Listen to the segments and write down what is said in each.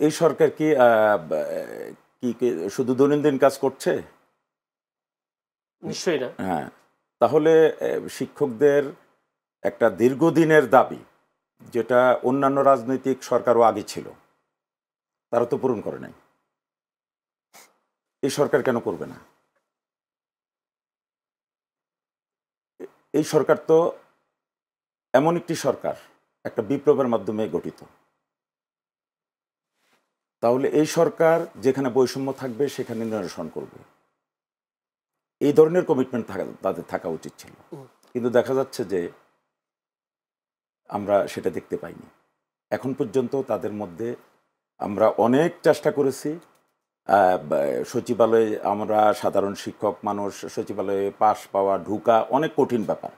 এই সরকার কি শুধু দৈনন্দিন কাজ করছে? নিশ্চয়ই না। হ্যাঁ, তাহলে শিক্ষকদের একটা দীর্ঘদিনের দাবি, যেটা অন্যান্য রাজনৈতিক সরকারও আগে ছিল, তারা তো পূরণ করে নাই। এই সরকার কেন করবে না? এই সরকার তো এমন একটি সরকার, একটা বিপ্লবের মাধ্যমে গঠিত। তাহলে এই সরকার যেখানে বৈষম্য থাকবে সেখানে নিরসন করবে, এই ধরনের কমিটমেন্ট তাদের থাকা উচিত ছিল। কিন্তু দেখা যাচ্ছে যে আমরা সেটা দেখতে পাইনি। এখন পর্যন্ত তাদের মধ্যে আমরা অনেক চেষ্টা করেছি। সচিবালয়ে আমরা সাধারণ শিক্ষক মানুষ, সচিবালয়ে পাস পাওয়া, ঢুকা অনেক কঠিন ব্যাপার,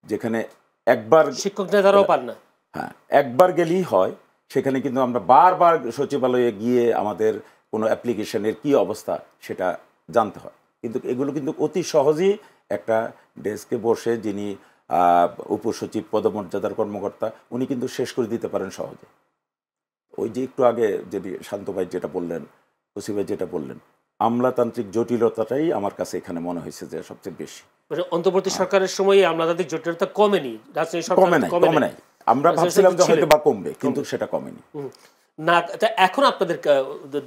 যেখানে একবার শিক্ষক নেতারাও পান না। হ্যাঁ, একবার গেলেই হয়। সেখানে কিন্তু আমরা বারবার সচিবালয়ে গিয়ে আমাদের কোনো অ্যাপ্লিকেশনের কি অবস্থা সেটা জানতে হয়। কিন্তু এগুলো কিন্তু অতি সহজেই একটা ডেস্কে বসে যিনি উপসচিব পদমর্যাদার কর্মকর্তা, উনি কিন্তু শেষ করে দিতে পারেন সহজে। ওই যে একটু আগে যদি শান্ত ভাই যেটা বললেন, ওসি ভাই যেটা বললেন, আমলাতান্ত্রিক জটিলতাটাই আমার কাছে এখানে মনে হয়েছে যে সবচেয়ে বেশি। অন্তর্বর্তী সরকারের সময় আমলাতান্ত্রিক জটিলতা কমেনি, কমে নাই। আমরা ভাবছিলাম যে হয়তো বা কমবে, কিন্তু সেটা কমেনি না। এখন আপনাদের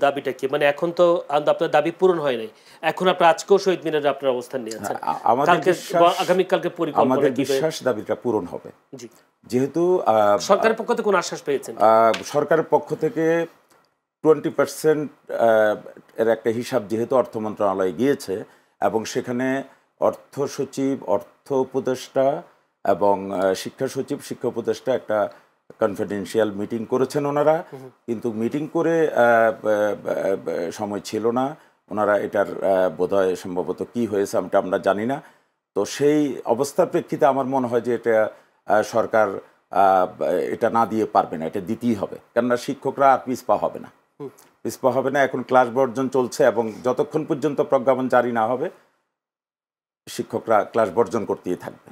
দাবিটা কি? মানে এখন তো আপনার দাবি পূরণ হয় নাই, এখন আপনারা আজকেও শহীদ মিনারে আপনার অবস্থান নিয়েছেন, আগামীকালকে পরিকল্পনা, আমাদের বিশ্বাস দাবিটা পূরণ হবে। যেহেতু সরকারের পক্ষ থেকে কোন আশ্বাস পেয়েছেন? সরকারের পক্ষ থেকে 20% এর একটা হিসাব যেহেতু অর্থ মন্ত্রণালয়ে গিয়েছে, এবং সেখানে অর্থ সচিব, অর্থ উপদেষ্টা এবং শিক্ষা সচিব, শিক্ষা উপদেষ্টা একটা কনফিডেন্সিয়াল মিটিং করেছেন ওনারা। কিন্তু মিটিং করে সময় ছিল না ওনারা, এটার বোধহয় সম্ভবত কি হয়েছে আমরা জানি না। তো সেই অবস্থার প্রেক্ষিতে আমার মনে হয় যে এটা সরকার এটা না দিয়ে পারবে না, এটা দিতেই হবে। কেননা শিক্ষকরা আর পিছপা হবে না, পিছপা হবে না। এখন ক্লাস বর্জন চলছে, এবং যতক্ষণ পর্যন্ত প্রজ্ঞাপন জারি না হবে শিক্ষকরা ক্লাস বর্জন করতেই থাকবে।